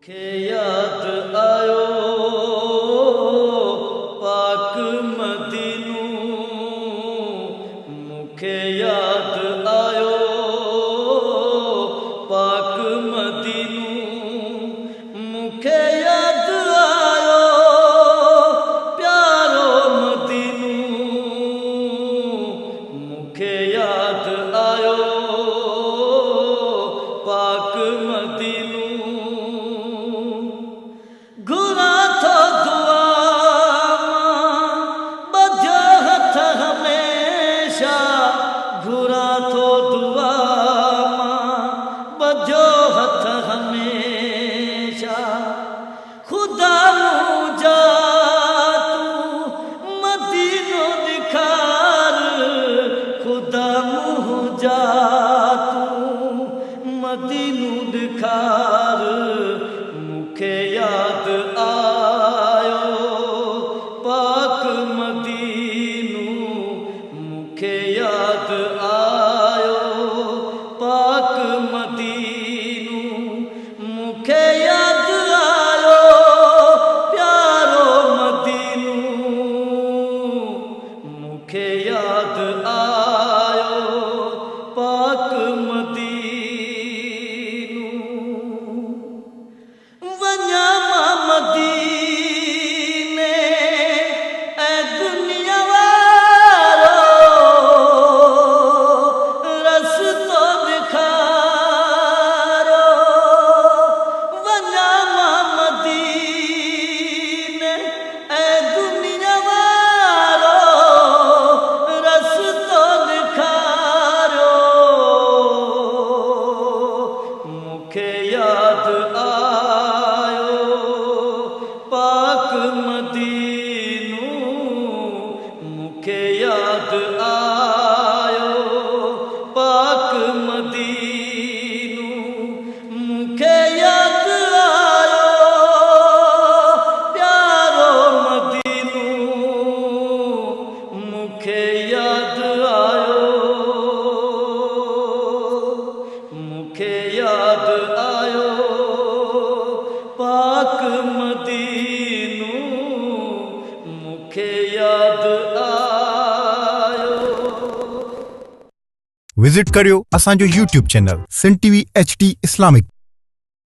के याद आयो पाक मदीनू, मुखे याद आयो पाक मदीनू, मुखे याद आयो प्यारो मदीनू, मुखे याद आयो पाक मदीनू। घुरा थो दुआ बधो हथ हमेशा, घुरा थो दुआ बधो हथ हमेशा। खुदा मुझा तू मदीनो दिखार, खुदा मुझा तू मदीनो दिखार। मुखे याद आयो पाक मदीनू, मुखे याद आयो पाक मदीनू, मुखे याद आयो प्यारो मदीनू, मुखे याद आयो पाक मदीनू। मदीने ऐ दुनिया वारो रस्तो दिखारो, वञा मदीने ऐ दुनिया वारो रस्तो दिखारो। मुखे याद आयो पाक मदीनू, मुखे याद आयो पाक मदीनू, मुखे याद आयो प्यारो मदीनू, मुखे याद आयो, मुखे याद आयो पाक मदीनू, मुखे याद आयो। विजिट करियो असांजो YouTube channel Sindh TV HD Islamic.